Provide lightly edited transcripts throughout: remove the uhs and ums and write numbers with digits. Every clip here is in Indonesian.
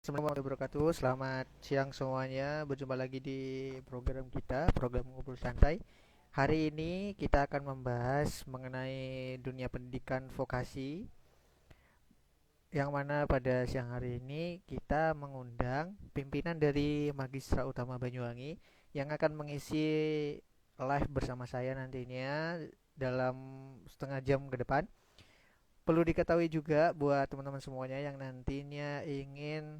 Assalamualaikum warahmatullahi wabarakatuh. Selamat siang semuanya. Berjumpa lagi di program kita, program Ngobrol Santai. Hari ini kita akan membahas mengenai dunia pendidikan vokasi, yang mana pada siang hari ini kita mengundang pimpinan dari Magistra Utama Banyuwangi yang akan mengisi live bersama saya nantinya dalam setengah jam ke depan. Perlu diketahui juga buat teman-teman semuanya yang nantinya ingin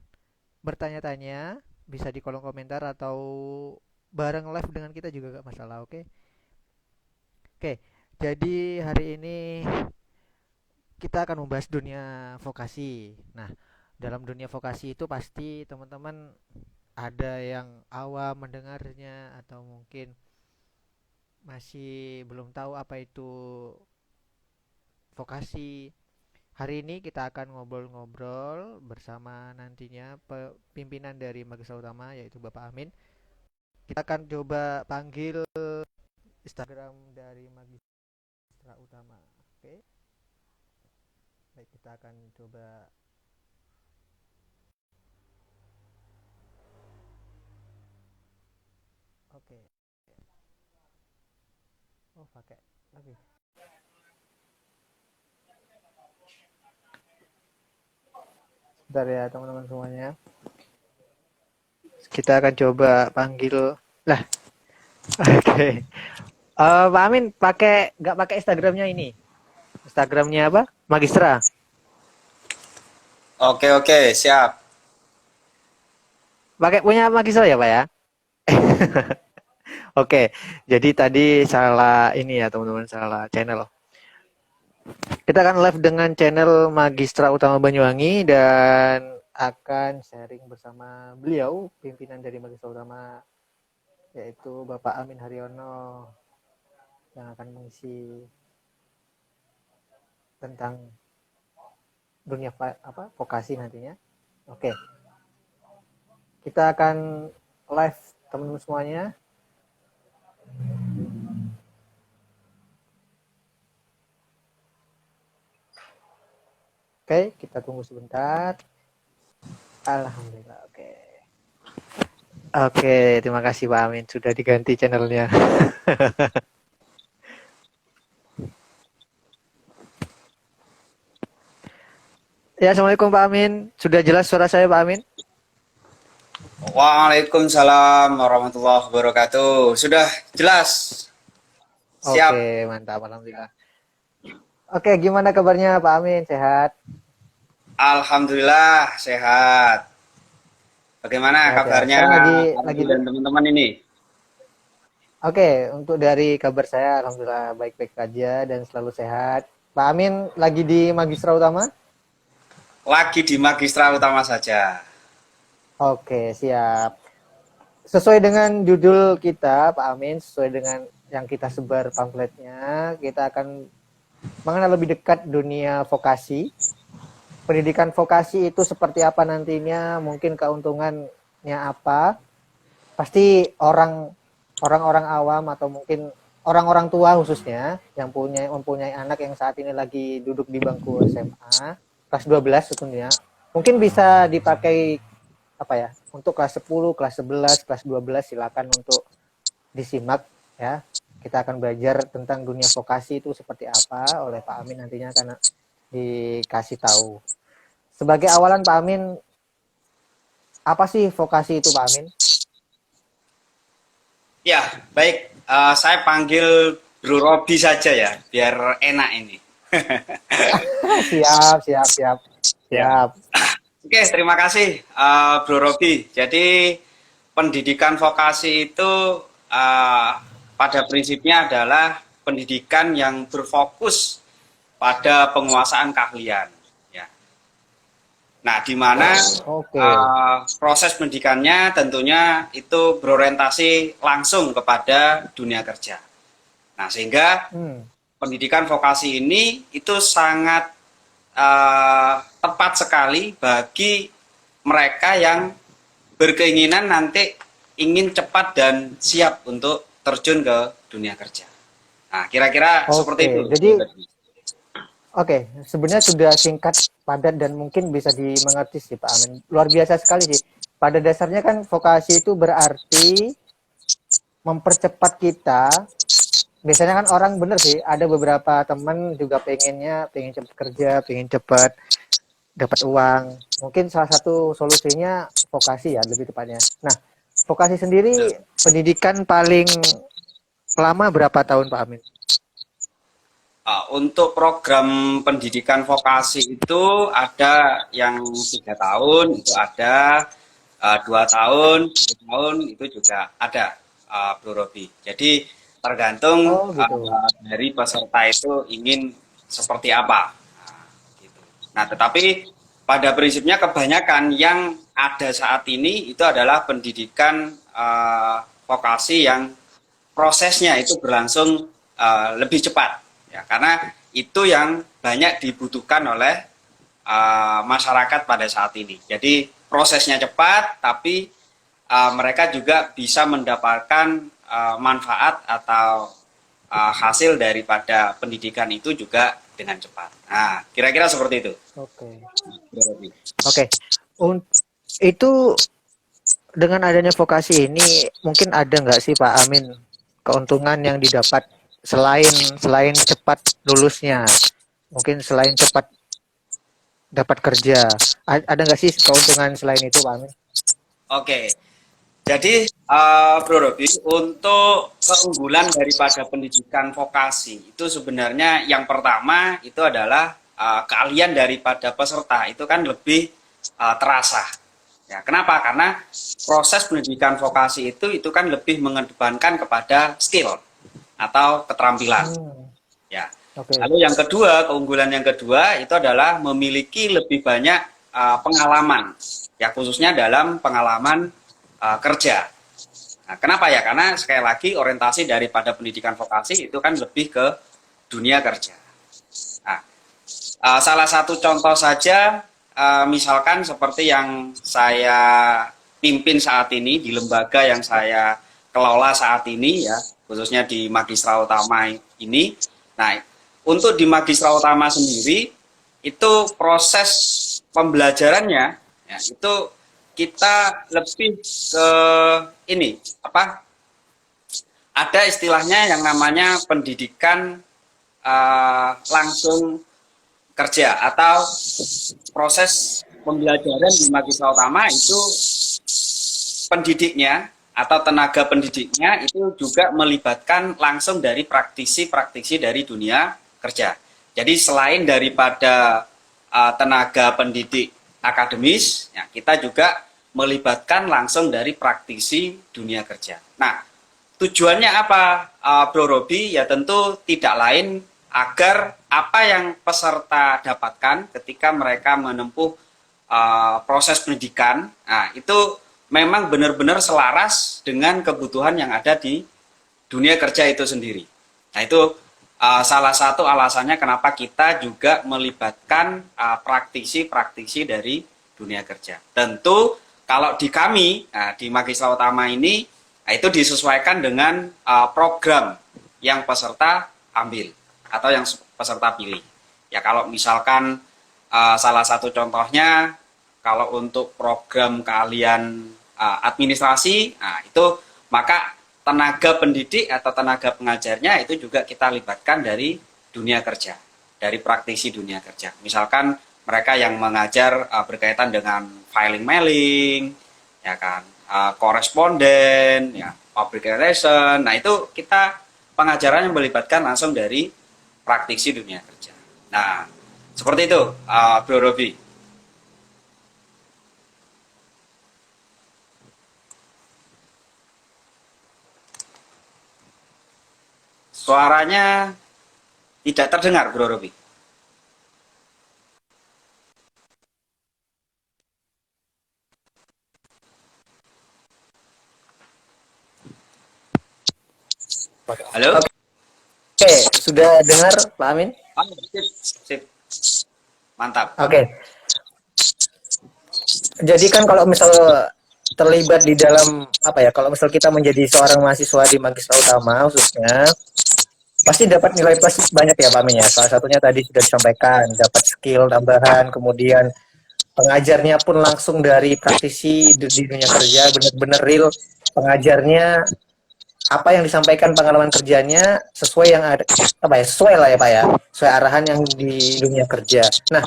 bertanya-tanya, bisa di kolom komentar atau bareng live dengan kita juga gak masalah. Oke. Oke, jadi hari ini kita akan membahas dunia vokasi. Nah, dalam dunia vokasi itu pasti teman-teman ada yang awam mendengarnya atau mungkin masih belum tahu apa itu vokasi. Hari ini kita akan ngobrol-ngobrol bersama nantinya pimpinan dari Magistra Utama, yaitu Bapak Amin. Kita akan coba panggil Instagram dari Magistra Utama. Oke, baik, kita akan coba. Oke, oh pakai lagi. Bentar ya teman-teman semuanya. Kita akan coba panggil. Lah, oke. Pak Amin nggak pakai Instagramnya ini? Instagramnya apa? Magistra. Oke, oke, siap. Pakai punya Magistra ya Pak ya? Oke, jadi tadi salah ini ya teman-teman, salah channel. Kita akan live dengan channel Magistra Utama Banyuwangi dan akan sharing bersama beliau, pimpinan dari Magistra Utama, yaitu Bapak Amin Haryono, yang akan mengisi tentang dunia vokasi nantinya. Oke, kita akan live teman-teman semuanya. Oke, kita tunggu sebentar. Alhamdulillah, oke. Oke, terima kasih Pak Amin sudah diganti channelnya. Ya, Assalamualaikum Pak Amin. Sudah jelas suara saya Pak Amin? Waalaikumsalam warahmatullahi wabarakatuh. Sudah jelas. Siap. Oke, mantap, alhamdulillah. Oke, gimana kabarnya Pak Amin? Sehat? Alhamdulillah sehat. Bagaimana Sehat ya. kabarnya Sekarang lagi. Ardi dan teman-teman ini? Oke, untuk dari kabar saya alhamdulillah baik-baik aja dan selalu sehat. Pak Amin lagi di Magistra Utama? Lagi di Magistra Utama saja. Oke, siap. Sesuai dengan judul kita, Pak Amin, sesuai dengan yang kita sebar pamfletnya, kita akan mengenal lebih dekat dunia vokasi. Pendidikan vokasi itu seperti apa nantinya, mungkin keuntungannya apa. Pasti orang-orang awam atau mungkin orang-orang tua khususnya yang mempunyai anak yang saat ini lagi duduk di bangku SMA kelas 12 tentunya, mungkin bisa dipakai apa ya, untuk kelas 10, kelas 11, kelas 12 silakan untuk disimak ya. Kita akan belajar tentang dunia vokasi itu seperti apa oleh Pak Amin nantinya akan dikasih tahu. Sebagai awalan Pak Amin, apa sih vokasi itu Pak Amin? Ya, baik. Saya panggil Bro Robi saja ya, biar enak ini. Siap, siap, siap. Ya. Siap. Oke, terima kasih Bro Robi. Jadi pendidikan vokasi itu pada prinsipnya adalah pendidikan yang berfokus pada penguasaan keahlian. Ya. Nah, di mana Oke. proses pendidikannya tentunya itu berorientasi langsung kepada dunia kerja. Nah, sehingga Hmm. pendidikan vokasi ini itu sangat tepat sekali bagi mereka yang berkeinginan nanti ingin cepat dan siap untuk terjun ke dunia kerja. Nah, kira-kira seperti Oke. itu. Jadi Oke, sebenarnya sudah singkat, padat, dan mungkin bisa dimengerti sih Pak Amin. Luar biasa sekali sih. Pada dasarnya kan vokasi itu berarti mempercepat kita. Biasanya kan orang bener sih, ada beberapa teman juga pengen cepat kerja, pengen cepat dapat uang. Mungkin salah satu solusinya vokasi ya, lebih tepatnya. Nah, vokasi sendiri pendidikan paling lama berapa tahun Pak Amin? Untuk program pendidikan vokasi itu ada yang 3 tahun, itu ada 2 tahun, 3 tahun itu juga ada, Bro Robi. Jadi tergantung Oh gitu. dari peserta itu ingin seperti apa. Nah, gitu. Nah, tetapi pada prinsipnya kebanyakan yang ada saat ini itu adalah pendidikan vokasi yang prosesnya itu berlangsung lebih cepat ya karena itu yang banyak dibutuhkan oleh masyarakat pada saat ini. Jadi prosesnya cepat tapi mereka juga bisa mendapatkan manfaat atau hasil daripada pendidikan itu juga dengan cepat. Nah, kira-kira seperti itu. Oke. Oke. Itu dengan adanya vokasi ini mungkin ada nggak sih Pak Amin keuntungan yang didapat selain selain cepat lulusnya? Mungkin selain cepat dapat kerja. Ada nggak sih keuntungan selain itu Pak Amin? Oke, jadi Bro Robi, untuk keunggulan daripada pendidikan vokasi itu sebenarnya yang pertama itu adalah keahlian daripada peserta itu kan lebih terasa. Ya, kenapa? Karena proses pendidikan vokasi itu kan lebih mengedepankan kepada skill atau keterampilan. Ya. Oke. Lalu yang kedua, keunggulan yang kedua itu adalah memiliki lebih banyak pengalaman, ya khususnya dalam pengalaman kerja. Nah, kenapa ya? Karena sekali lagi orientasi daripada pendidikan vokasi itu kan lebih ke dunia kerja. Nah, salah satu contoh saja, misalkan seperti yang saya pimpin saat ini di lembaga yang saya kelola saat ini ya, khususnya di Magistra Utama ini. Nah, untuk di Magistra Utama sendiri itu proses pembelajarannya ya, itu kita lebih ke ini apa? Ada istilahnya yang namanya pendidikan langsung kerja atau proses pembelajaran di Magistra Utama itu pendidiknya atau tenaga pendidiknya itu juga melibatkan langsung dari praktisi-praktisi dari dunia kerja. Jadi selain daripada tenaga pendidik akademis, ya, kita juga melibatkan langsung dari praktisi dunia kerja. Nah, tujuannya apa, Bro Robi? Ya tentu tidak lain agar apa yang peserta dapatkan ketika mereka menempuh proses pendidikan, nah, itu memang benar-benar selaras dengan kebutuhan yang ada di dunia kerja itu sendiri. Nah, itu salah satu alasannya kenapa kita juga melibatkan praktisi-praktisi dari dunia kerja. Tentu kalau di kami, di Magistra Utama ini, nah, itu disesuaikan dengan program yang peserta ambil atau yang peserta pilih. Ya kalau misalkan salah satu contohnya, kalau untuk program keahlian administrasi, nah itu maka tenaga pendidik atau tenaga pengajarnya itu juga kita libatkan dari dunia kerja, dari praktisi dunia kerja. Misalkan mereka yang mengajar berkaitan dengan filing mailing, ya kan, koresponden, ya, public relation. Nah itu kita pengajarannya melibatkan langsung dari praktisi dunia kerja. Nah seperti itu, Bro Robi. Suaranya tidak terdengar, Bro Robi. Halo? Oke, sudah dengar Pak Amin? Oh, sip, sip. Mantap. Oke. Jadi kan kalau misal terlibat di dalam apa ya, kalau misal kita menjadi seorang mahasiswa di Magistra Utama khususnya, pasti dapat nilai plus banyak ya Pak Amin ya. Salah satunya tadi sudah disampaikan, dapat skill tambahan, kemudian pengajarnya pun langsung dari praktisi di dunia kerja, benar-benar real pengajarnya, apa yang disampaikan pengalaman kerjanya sesuai yang ada, apa ya, sesuai lah ya Pak ya, sesuai arahan yang di dunia kerja. Nah,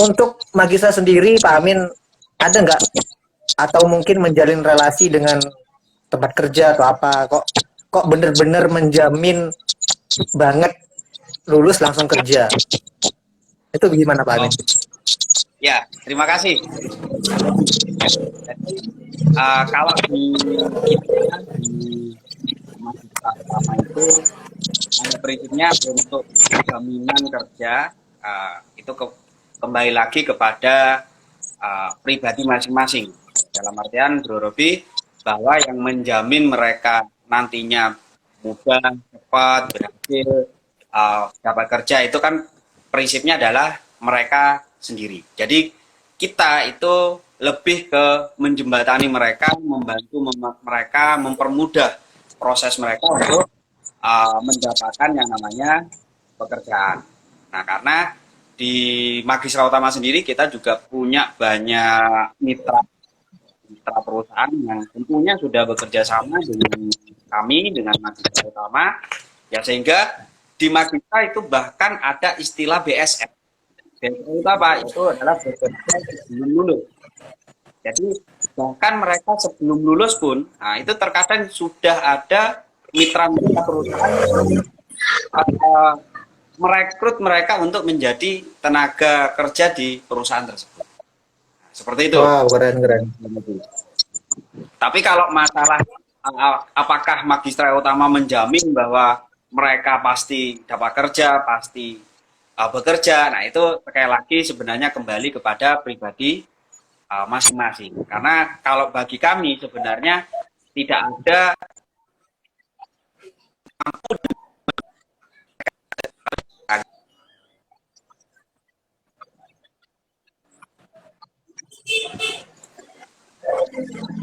untuk Magisa sendiri Pak Amin ada nggak, atau mungkin menjalin relasi dengan tempat kerja atau apa, kok bener-bener menjamin banget lulus langsung kerja, itu gimana Pak Oh, Amin? ya, terima kasih. Jadi kalau di kita di mahasiswa pertama itu prinsipnya untuk jaminan kerja itu kembali lagi kepada pribadi masing-masing. Dalam artian Bro Robi, bahwa yang menjamin mereka nantinya mudah, cepat, berhasil dapat kerja itu kan prinsipnya adalah mereka sendiri. Jadi kita itu lebih ke menjembatani mereka, membantu mereka, mempermudah proses mereka untuk mendapatkan yang namanya pekerjaan. Nah, karena di Magistra Utama sendiri kita juga punya banyak mitra perusahaan yang tentunya sudah bekerja sama dengan kami, dengan Magistra Utama, ya sehingga di Magistra itu bahkan ada istilah BSF. BSF itu apa? Itu adalah bekerja sebelum lulus. Jadi bahkan mereka sebelum lulus pun, nah itu terkadang sudah ada mitra-mitra perusahaan uh, merekrut mereka untuk menjadi tenaga kerja di perusahaan tersebut. Seperti itu. Wow, keren keren. Tapi kalau masalah apakah Magistra Utama menjamin bahwa mereka pasti dapat kerja, pasti bekerja, nah itu sekali lagi sebenarnya kembali kepada pribadi masing-masing. Karena kalau bagi kami sebenarnya tidak ada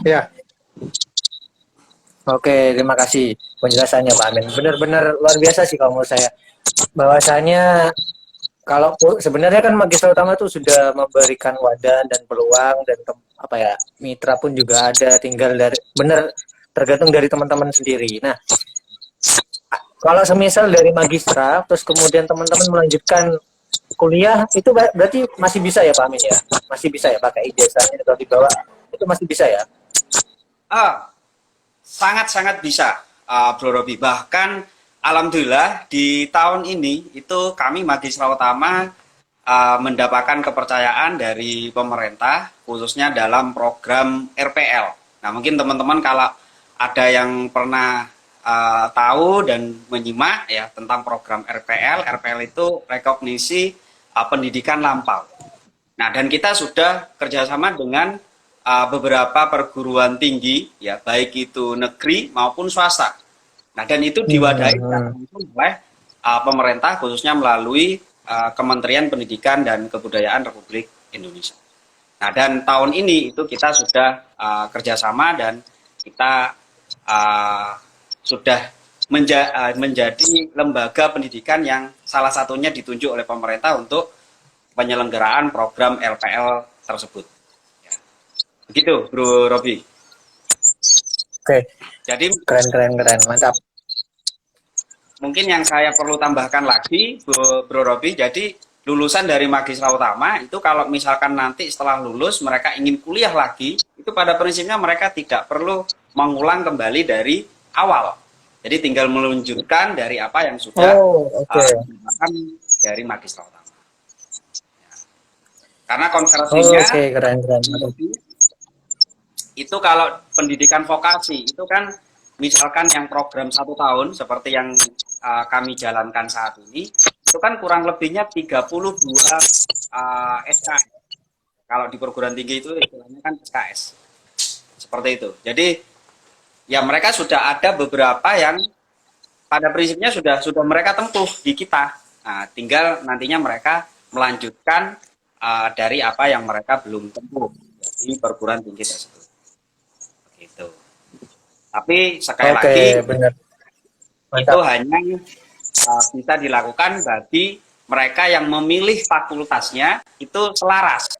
Ya, oke, terima kasih penjelasannya Pak Amin. Benar-benar luar biasa sih kalau menurut saya. Bahwasanya kalau sebenarnya kan Magistra Utama itu sudah memberikan wadah dan peluang dan apa ya, mitra pun juga ada, tinggal dari benar tergantung dari teman-teman sendiri. Nah, kalau semisal dari Magistra terus kemudian teman-teman melanjutkan kuliah itu berarti masih bisa ya Pak Amin ya? Masih bisa ya pakai ijazahnya atau dibawa, itu masih bisa ya? sangat-sangat bisa, Bro Robi. Bahkan alhamdulillah di tahun ini itu kami Magistra Utama mendapatkan kepercayaan dari pemerintah khususnya dalam program RPL. Nah, mungkin teman-teman kalau ada yang pernah tahu dan menyimak ya tentang program RPL, RPL itu rekognisi pendidikan lampau. Nah, dan kita sudah kerjasama dengan beberapa perguruan tinggi, ya baik itu negeri maupun swasta. Nah, dan itu diwadahi langsung oleh pemerintah khususnya melalui Kementerian Pendidikan dan Kebudayaan Republik Indonesia. Nah, dan tahun ini itu kita sudah kerjasama dan kita sudah menjadi lembaga pendidikan yang salah satunya ditunjuk oleh pemerintah untuk penyelenggaraan program LPL tersebut. Ya. Begitu, Bro Robi. Oke, Jadi keren keren keren, mantap. mungkin yang saya perlu tambahkan lagi, Bro Robi, jadi lulusan dari Magistra Utama itu kalau misalkan nanti setelah lulus mereka ingin kuliah lagi, itu pada prinsipnya mereka tidak perlu mengulang kembali dari awal. Jadi tinggal meluncurkan dari apa yang sudah dilakukan dari Magistra Utama. Karena konversinya keren keren. itu kalau pendidikan vokasi itu kan misalkan yang program 1 tahun seperti yang kami jalankan saat ini itu kan kurang lebihnya 32 SKS. Kalau di perguruan tinggi itu istilahnya kan SKS. Seperti itu. Jadi ya mereka sudah ada beberapa yang pada prinsipnya sudah mereka tempuh di kita. Nah, tinggal nantinya mereka melanjutkan dari apa yang mereka belum tempuh di perguruan tinggi tersebut. Gitu. Tapi sekali lagi benar. itu Mantap. hanya bisa dilakukan bagi mereka yang memilih fakultasnya itu selaras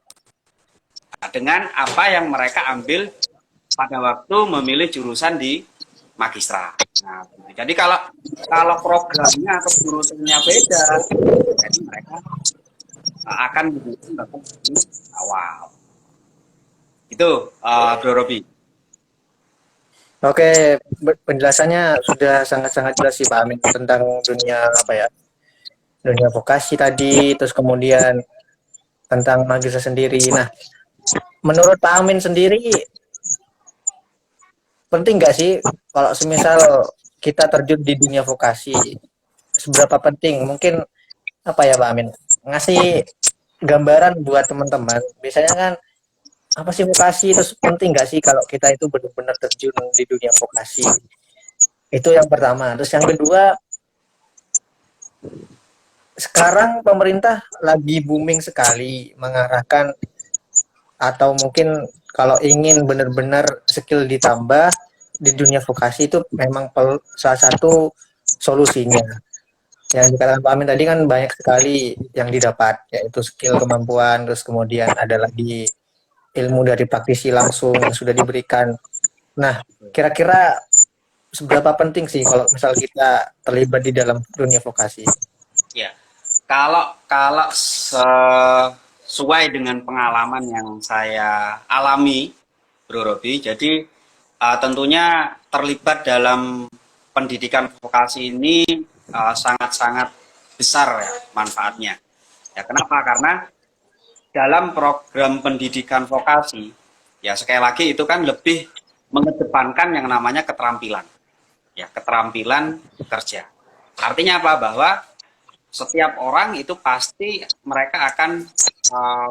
dengan apa yang mereka ambil pada waktu memilih jurusan di magistra. Nah, jadi kalau programnya atau jurusannya beda, jadi mereka akan menggunakan di awal. Itu Bro Robi. Oke, penjelasannya sudah sangat-sangat jelas sih Pak Amin tentang dunia apa ya, dunia vokasi tadi, terus kemudian tentang magister sendiri. Nah, menurut Pak Amin sendiri, penting nggak sih kalau semisal kita terjun di dunia vokasi, seberapa penting? Mungkin apa ya Pak Amin, ngasih gambaran buat teman-teman. Biasanya kan apa sih vokasi, terus penting nggak sih kalau kita itu benar-benar terjun di dunia vokasi? Itu yang pertama. Terus yang kedua, sekarang pemerintah lagi booming sekali mengarahkan atau mungkin kalau ingin benar-benar skill ditambah di dunia vokasi itu memang salah satu solusinya. Yang dikatakan Pak Amin tadi kan banyak sekali yang didapat, yaitu skill, kemampuan, terus kemudian ada lagi ilmu dari praktisi langsung yang sudah diberikan. Nah, kira-kira seberapa penting sih kalau misal kita terlibat di dalam dunia vokasi? Ya, kalau sesuai dengan pengalaman yang saya alami, Bro Robi, jadi tentunya terlibat dalam pendidikan vokasi ini sangat-sangat besar ya manfaatnya. Ya, kenapa? Karena dalam program pendidikan vokasi, ya sekali lagi itu kan lebih mengedepankan yang namanya keterampilan, ya keterampilan kerja. Artinya apa? Bahwa setiap orang itu pasti mereka akan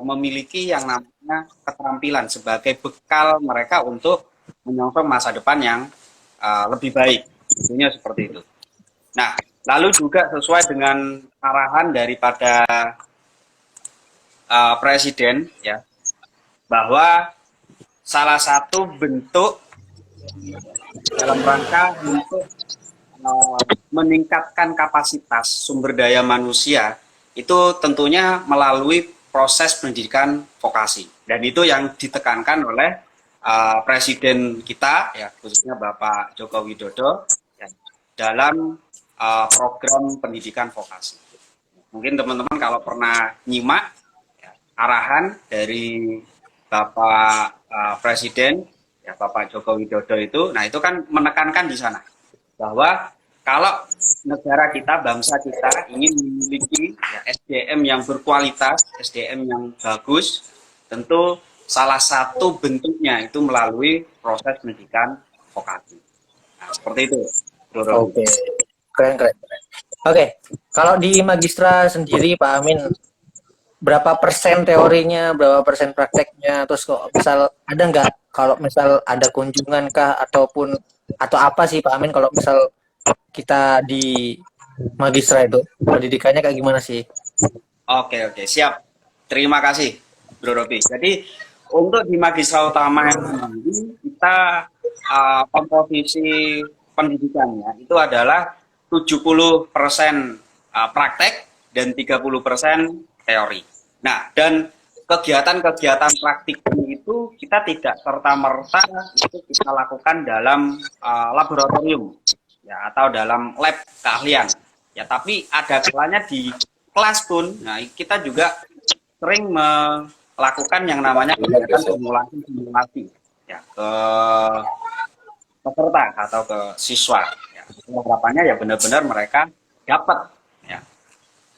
memiliki yang namanya keterampilan sebagai bekal mereka untuk menyongsong masa depan yang lebih baik. Tentunya seperti itu. Nah, lalu juga sesuai dengan arahan daripada Presiden ya, bahwa salah satu bentuk dalam rangka untuk meningkatkan kapasitas sumber daya manusia itu tentunya melalui proses pendidikan vokasi, dan itu yang ditekankan oleh Presiden kita ya, khususnya Bapak Joko Widodo ya, dalam program pendidikan vokasi. Mungkin teman-teman kalau pernah nyimak ya, arahan dari Bapak Presiden ya, Bapak Joko Widodo itu, nah itu kan menekankan di sana bahwa kalau negara kita, bangsa kita ingin memiliki ya, SDM yang berkualitas, SDM yang bagus, tentu salah satu bentuknya itu melalui proses pendidikan vokasi. Nah, seperti itu, Bro Robi. Oke, keren keren. Oke, kalau di magistra sendiri Pak Amin, berapa persen teorinya, berapa persen prakteknya, terus kok misal ada nggak kalau misal ada kunjungan kah ataupun atau apa sih Pak Amin kalau misal kita di magistra itu pendidikannya kayak gimana sih? Oke, siap. Terima kasih, Bro Robi. Jadi untuk di magistra utama ini kita komposisi pendidikannya itu adalah 70% praktek dan 30% teori. Nah, dan kegiatan-kegiatan praktik itu kita tidak serta-merta itu kita lakukan dalam laboratorium ya, atau dalam lab keahlian. Ya, tapi ada kalanya di kelas pun, nah kita juga sering melakukan yang namanya kegiatan simulasi ya ke peserta atau ke siswa. Ya, harapannya ya benar-benar mereka dapat ya.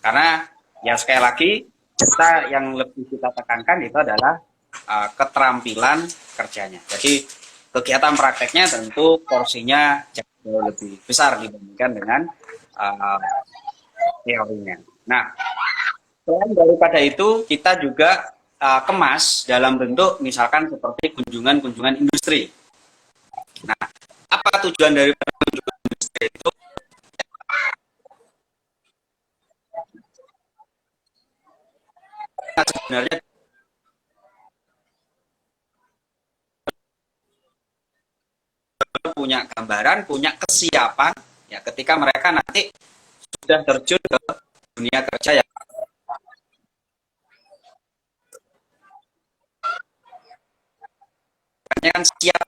Karena ya sekali lagi kita yang lebih kita tekankan itu adalah keterampilan kerjanya. Jadi kegiatan prakteknya tentu porsinya jauh lebih besar dibandingkan dengan teorinya. Nah, selain daripada itu kita juga kemas dalam bentuk misalkan seperti kunjungan-kunjungan industri. Nah, apa tujuan dari kunjungan industri itu? Nah, sebenarnya punya gambaran, punya kesiapan Ya, ketika mereka nanti sudah terjun ke dunia kerja yang kan siap,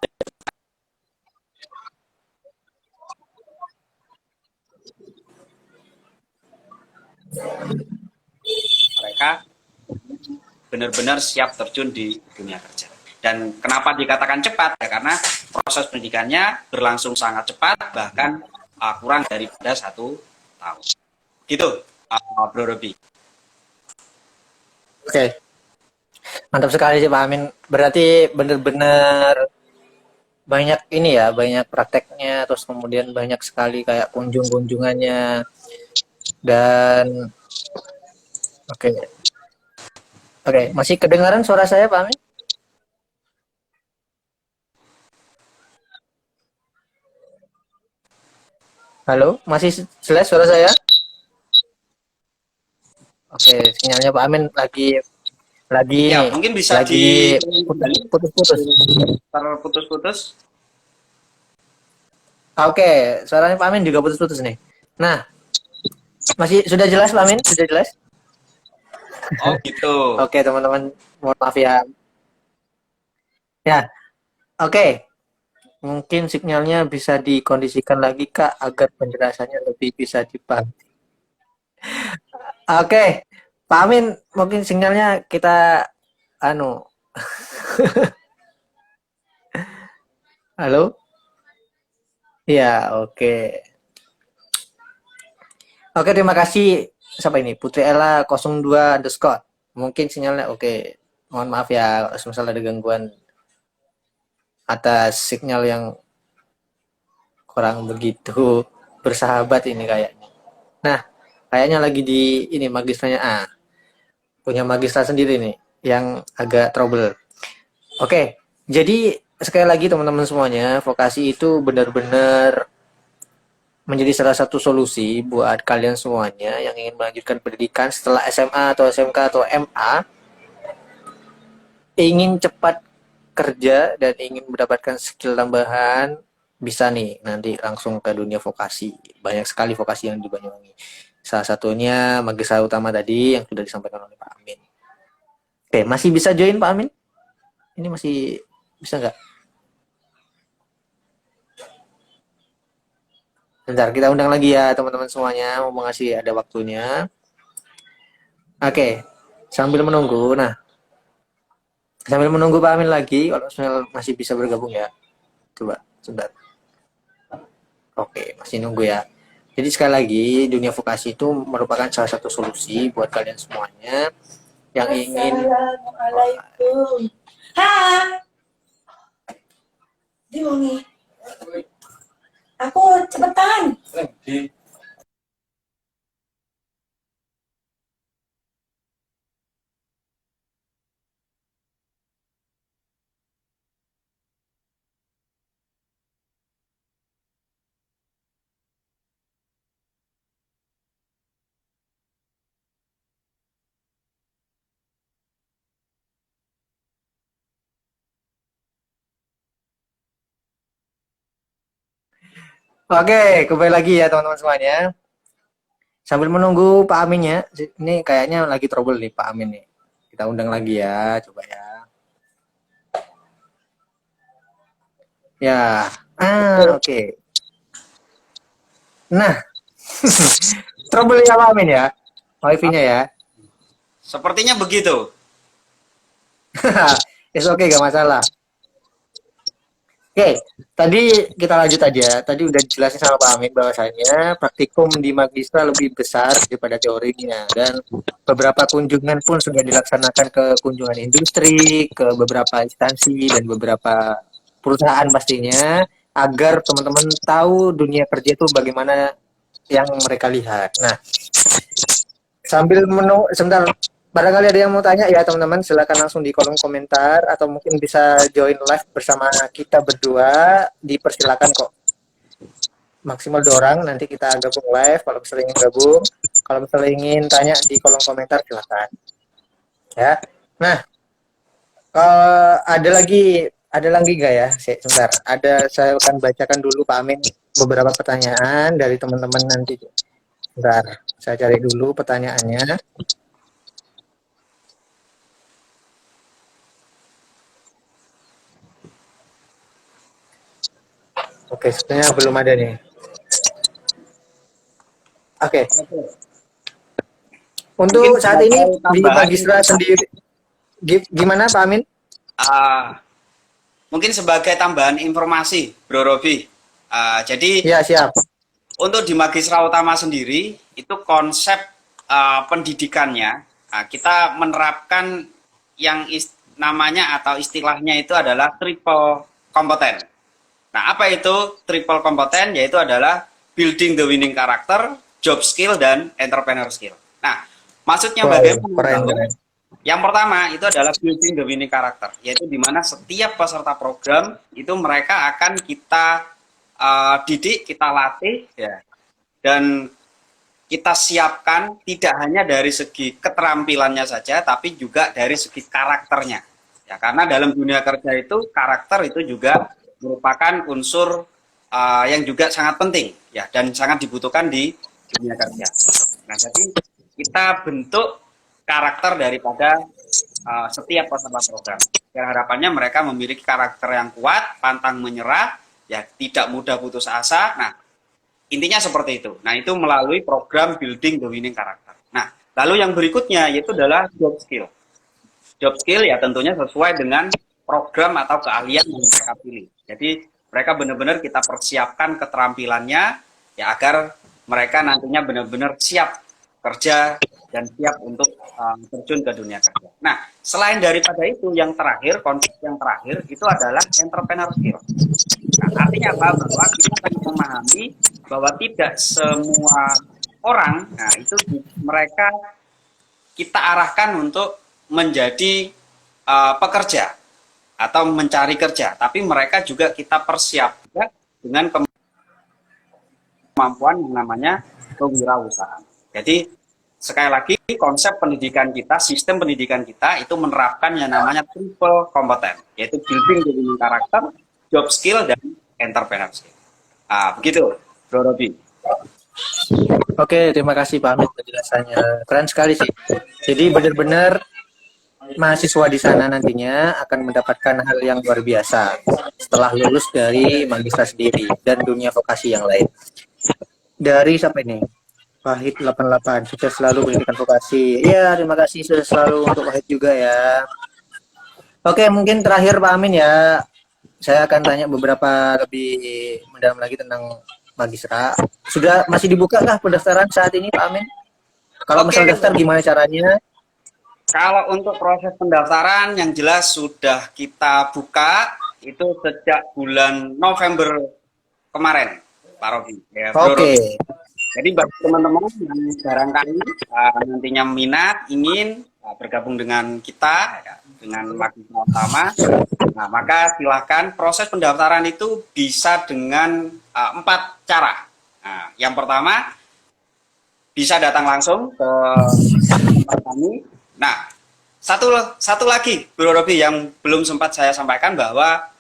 mereka benar-benar siap terjun di dunia kerja. Dan kenapa dikatakan cepat? Ya karena proses pendidikannya berlangsung sangat cepat, bahkan kurang daripada 1 tahun. Gitu, Bro Robi. Oke, mantap sekali sih Pak Amin. Berarti benar-benar banyak ini ya, banyak prakteknya, terus kemudian banyak sekali kayak kunjungannya dan oke. Oke, masih kedengaran suara saya Pak Amin? Halo, masih jelas suara saya? Oke, sinyalnya Pak Amin lagi Ya, ini, mungkin bisa lagi di putus-putus. terputus-putus. Oke, suaranya Pak Amin juga putus-putus nih. Nah, masih sudah jelas Pak Amin? Sudah jelas? Oh gitu. Oke, teman-teman, mohon maaf ya. Ya, oke. Mungkin sinyalnya bisa dikondisikan lagi Kak agar penjelasannya lebih bisa dipahami. Oke, Pak Amin, mungkin sinyalnya kita anu, halo? Ya, oke. Oke, terima kasih. Siapa ini? Putri Ella 02 underscore. Mungkin sinyalnya oke. Mohon maaf ya, misalnya ada gangguan atas sinyal yang kurang begitu bersahabat ini kayaknya. Nah, kayaknya lagi di ini magistranya punya magistra sendiri nih yang agak trouble. Oke, jadi sekali lagi teman-teman semuanya, vokasi itu benar-benar menjadi salah satu solusi buat kalian semuanya yang ingin melanjutkan pendidikan setelah SMA atau SMK atau MA, ingin cepat kerja dan ingin mendapatkan skill tambahan, bisa nih nanti langsung ke dunia vokasi. Banyak sekali vokasi yang di Banyuwangi. Salah satunya magistra utama tadi yang sudah disampaikan oleh Pak Amin. Oke, masih bisa join Pak Amin? Ini masih bisa nggak? Bentar, kita undang lagi ya teman-teman semuanya, mau ngasih ada waktunya. Oke, sambil menunggu. Nah, sambil menunggu Pak Amin lagi, kalau masih bisa bergabung ya. Coba, sebentar. Oke, masih nunggu ya. Jadi sekali lagi, dunia vokasi itu merupakan salah satu solusi buat kalian semuanya yang ingin. Assalamualaikum. Hai. Di wangi. Aku cepetan. Oke, kembali lagi ya teman-teman semuanya. Sambil menunggu Pak Amin ya. Ini kayaknya lagi trouble nih Pak Amin nih. Kita undang lagi ya, coba ya. Ya, oke. Nah, trouble ya Pak Amin ya. Wifi-nya ya. Sepertinya begitu. It's okay, gak masalah. Oke, tadi kita lanjut aja. Tadi udah dijelasin sama Pak Amin bahwasanya praktikum di Magistra lebih besar daripada teorinya dan beberapa kunjungan pun sudah dilaksanakan ke kunjungan industri, ke beberapa instansi dan beberapa perusahaan pastinya agar teman-teman tahu dunia kerja itu bagaimana yang mereka lihat. Nah, sambil menunggu sebentar, barangkali ada yang mau tanya ya teman-teman, silakan langsung di kolom komentar atau mungkin bisa join live bersama kita berdua, dipersilakan kok. Maksimal 2 orang, nanti kita gabung live kalau misalnya ingin gabung. Kalau misalnya ingin tanya di kolom komentar silakan. Ya. Nah, ada lagi nggak ya? Sebentar. Saya akan bacakan dulu Pak Amin beberapa pertanyaan dari teman-teman nanti. Bentar, saya cari dulu pertanyaannya. Oke, sebenarnya belum ada nih. Oke, untuk Mungkin saat ini sebagai di tambahan, Magistra sendiri, gimana Pak Amin? ah, mungkin sebagai tambahan informasi, Bro Robi. Jadi Ya, siap. untuk di Magistra Utama sendiri itu konsep pendidikannya kita menerapkan yang namanya atau istilahnya itu adalah triple kompeten. Nah, apa itu triple kompeten? Yaitu adalah building the winning character, job skill, dan entrepreneur skill. Nah, maksudnya Wow, bagaimana? keren. Yang pertama itu adalah building the winning character, yaitu di mana setiap peserta program itu mereka akan kita didik, kita latih, ya, dan kita siapkan tidak hanya dari segi keterampilannya saja, tapi juga dari segi karakternya. Ya, karena dalam dunia kerja itu karakter itu juga merupakan unsur yang juga sangat penting, ya, dan sangat dibutuhkan di dunia kerja. Nah, jadi kita bentuk karakter daripada setiap peserta program. Dan harapannya mereka memiliki karakter yang kuat, pantang menyerah, ya, tidak mudah putus asa. Nah, intinya seperti itu. Nah, itu melalui program building the winning character. Nah, lalu yang berikutnya yaitu adalah job skill. Job skill ya tentunya sesuai dengan program atau keahlian yang mereka pilih. Jadi mereka benar-benar kita persiapkan keterampilannya ya agar mereka nantinya benar-benar siap kerja dan siap untuk terjun ke dunia kerja. Nah, selain daripada itu, yang terakhir, konsep yang terakhir itu adalah entrepreneur skill. Nah, artinya apa? Bahwa kita akan memahami bahwa tidak semua orang, nah itu mereka kita arahkan untuk menjadi pekerja atau mencari kerja, tapi mereka juga kita persiapkan dengan kemampuan yang namanya kewirausahaan. Jadi sekali lagi konsep pendidikan kita, sistem pendidikan kita itu menerapkan yang namanya triple kompeten, yaitu building the winning character, job skill, dan entrepreneur skill. Begitu, Bro Robi. Oke, terima kasih Pak Amin penjelasannya. Keren sekali sih. Jadi benar-benar mahasiswa di sana nantinya akan mendapatkan hal yang luar biasa setelah lulus dari Magistra sendiri dan dunia vokasi yang lain. Dari siapa ini? Wahid 88, sukses selalu pendidikan vokasi. Ya, terima kasih sukses selalu untuk Wahid juga ya. Oke, mungkin terakhir Pak Amin ya. Saya akan tanya beberapa lebih mendalam lagi tentang Magistra. Sudah masih dibuka kah pendaftaran saat ini Pak Amin? Kalau misal daftar gimana caranya? Kalau untuk proses pendaftaran yang jelas sudah kita buka itu sejak bulan November kemarin, Pak Robi. Ya, Oke. Jadi bagi teman-teman yang barangkali nantinya minat, ingin bergabung dengan kita, ya, dengan Magistra Utama, nah, maka silakan proses pendaftaran itu bisa dengan 4 cara. Nah, yang pertama, bisa datang langsung ke tempat kami. Nah, satu lagi, Bro Robi, yang belum sempat saya sampaikan bahwa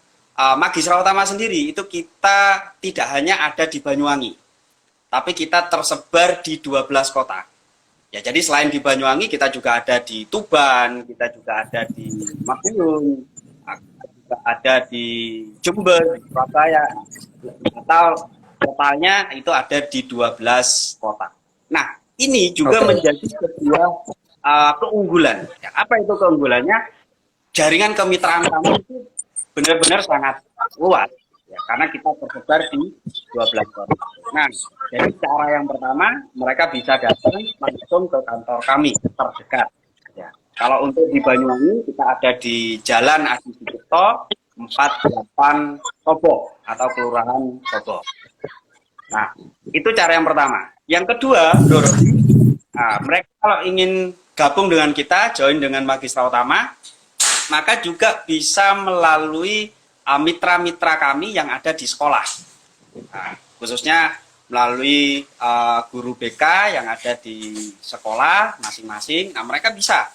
Magistra Utama sendiri itu kita tidak hanya ada di Banyuwangi, tapi kita tersebar di 12 kota. Ya, jadi selain di Banyuwangi, kita juga ada di Tuban, kita juga ada di Madiun, kita juga ada di Jember, di Surabaya, atau totalnya itu ada di 12 kota. Nah, ini juga menjadi sebuah keunggulan. Ya, apa itu keunggulannya? Jaringan kemitraan kami itu benar-benar sangat luas. Ya, karena kita tersebar di 12 kota. Nah, jadi cara yang pertama, mereka bisa datang langsung ke kantor kami terdekat. Ya. Kalau untuk di Banyuwangi, kita ada di Jalan Adi Sucipto 48 Tobo atau Kelurahan Tobo. Nah, itu cara yang pertama. Yang kedua, Bro, mereka kalau ingin gabung dengan kita, join dengan Magistra Utama, maka juga bisa melalui mitra-mitra kami yang ada di sekolah. Nah, khususnya melalui guru BK yang ada di sekolah masing-masing. Nah, mereka bisa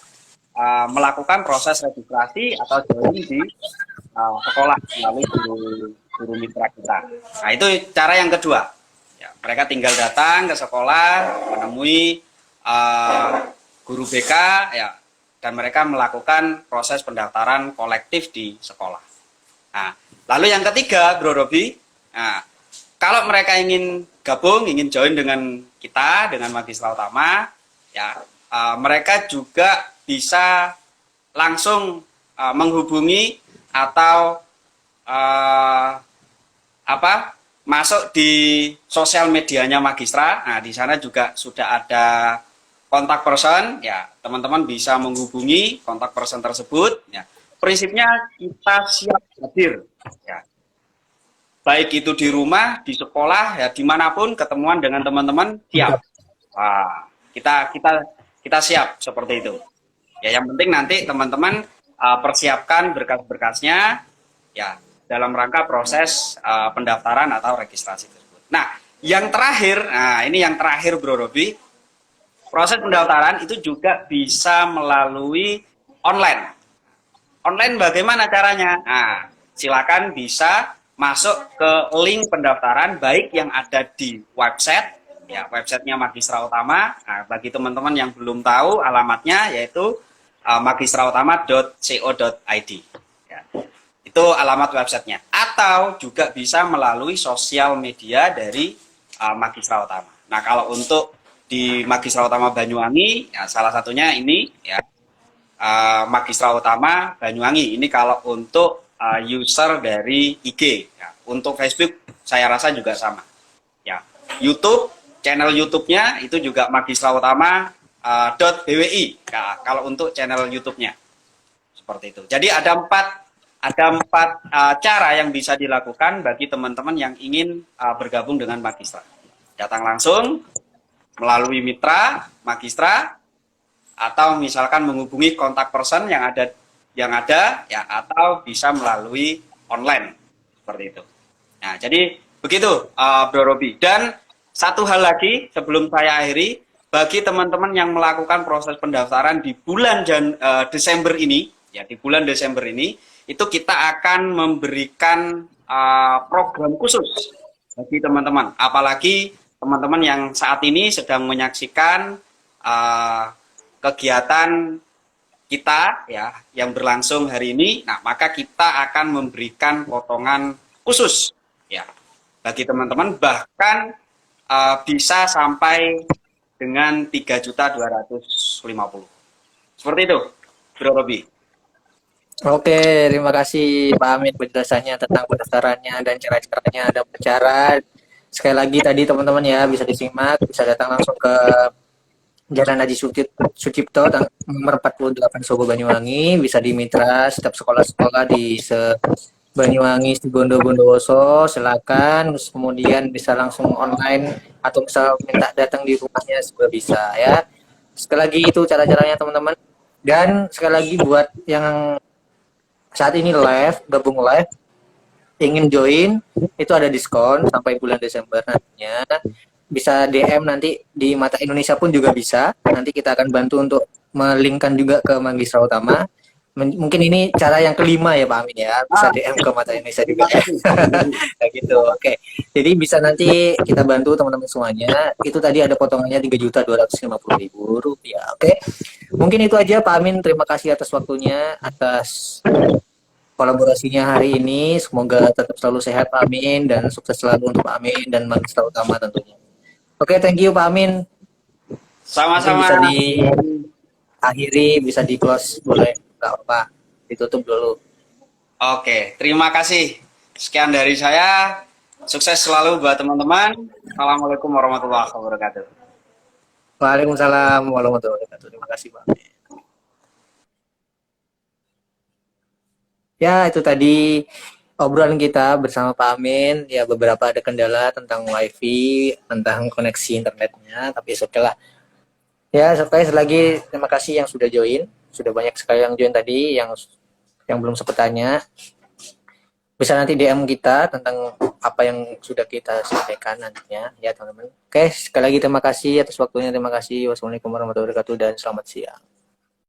melakukan proses registrasi atau join di sekolah melalui guru guru mitra kita. Nah, itu cara yang kedua. Ya, mereka tinggal datang ke sekolah, menemui guru BK, ya, dan mereka melakukan proses pendaftaran kolektif di sekolah. Nah, lalu yang ketiga, Bro Robi, nah, kalau mereka ingin gabung, ingin join dengan kita, dengan Magistra Utama, ya, mereka juga bisa langsung menghubungi atau masuk di sosial medianya Magistra. Nah, di sana juga sudah ada kontak person, ya, teman-teman bisa menghubungi kontak person tersebut, ya. Prinsipnya kita siap hadir, ya. Baik itu di rumah, di sekolah, ya, dimanapun ketemuan dengan teman-teman siap. Wah, kita siap seperti itu. Ya, yang penting nanti teman-teman persiapkan berkas-berkasnya, ya, dalam rangka proses pendaftaran atau registrasi tersebut. Nah, yang terakhir, ini yang terakhir Bro Robi, proses pendaftaran itu juga bisa melalui online. Online bagaimana caranya? Nah, silakan bisa masuk ke link pendaftaran baik yang ada di website, ya, websitenya Magistra Utama. Nah, bagi teman-teman yang belum tahu alamatnya yaitu magistrautama.co.id. Ya, itu alamat websitenya. Atau juga bisa melalui sosial media dari Magistra Utama. Nah, kalau untuk di Magistra Utama Banyuwangi, ya, salah satunya ini, ya, Magistra Utama Banyuwangi. Ini kalau untuk user dari IG, ya. Untuk Facebook saya rasa juga sama, ya. YouTube, channel YouTube-nya itu juga Magistra Utama .bwi, ya, kalau untuk channel YouTube-nya seperti itu. Jadi ada empat cara yang bisa dilakukan bagi teman-teman yang ingin bergabung dengan Magistra. Datang langsung melalui mitra Magistra, atau misalkan menghubungi kontak person yang ada ya, atau bisa melalui online seperti itu. Nah, jadi begitu Bro Robi. Dan satu hal lagi sebelum saya akhiri, bagi teman-teman yang melakukan proses pendaftaran di bulan Desember ini, ya, di bulan Desember ini, itu kita akan memberikan program khusus bagi teman-teman. Apalagi teman-teman yang saat ini sedang menyaksikan kegiatan kita, ya, yang berlangsung hari ini. Nah, maka kita akan memberikan potongan khusus, ya, bagi teman-teman, bahkan bisa sampai dengan 3.250.000. Seperti itu, Bro Robi. Oke, terima kasih Pak Amin penjelasannya tentang pendaftarannya dan cara-caranya. Ada cara, sekali lagi tadi teman-teman ya bisa disimak, bisa datang langsung ke Jalan Haji Sucipto nomor 48 Sogo Banyuwangi, bisa di mitra setiap sekolah-sekolah di Banyuwangi, Situbondo, Bondowoso, silakan. Terus kemudian bisa langsung online atau bisa minta datang di rumahnya juga bisa ya. Sekali lagi itu cara-caranya teman-teman. Dan sekali lagi buat yang saat ini gabung live, ingin join, itu ada diskon sampai bulan Desember nantinya. Bisa DM nanti di Mata Indonesia pun juga bisa. Nanti kita akan bantu untuk melinkkan juga ke Magistra Utama. Mungkin ini cara yang kelima ya Pak Amin ya. Bisa DM ke Mata Indonesia juga. Kayak gitu. Oke. Jadi bisa nanti kita bantu teman-teman semuanya. Itu tadi ada potongannya 3.250.000 rupiah. Oke. Mungkin itu aja Pak Amin. Terima kasih atas waktunya, atas kolaborasinya hari ini. Semoga tetap selalu sehat Pak Amin dan sukses selalu untuk Pak Amin dan Magistra Utama tentunya. Oke, thank you Pak Amin. Sama-sama. Bisa diakhiri, bisa di close, boleh, nggak apa, ditutup dulu. Oke, terima kasih. Sekian dari saya. Sukses selalu buat teman-teman. Assalamualaikum warahmatullahi wabarakatuh. Waalaikumsalam warahmatullahi wabarakatuh. Terima kasih Pak Amin. Ya, itu tadi obrolan kita bersama Pak Amin. Ya, beberapa ada kendala tentang wifi, tentang koneksi internetnya, tapi oke lah. Ya, sekali lagi terima kasih yang sudah join. Sudah banyak sekali yang join tadi, yang belum sempat tanya. Bisa nanti DM kita tentang apa yang sudah kita sampaikan nantinya, ya teman-teman. Oke, sekali lagi terima kasih atas waktunya. Terima kasih. Wassalamualaikum warahmatullahi wabarakatuh dan selamat siang.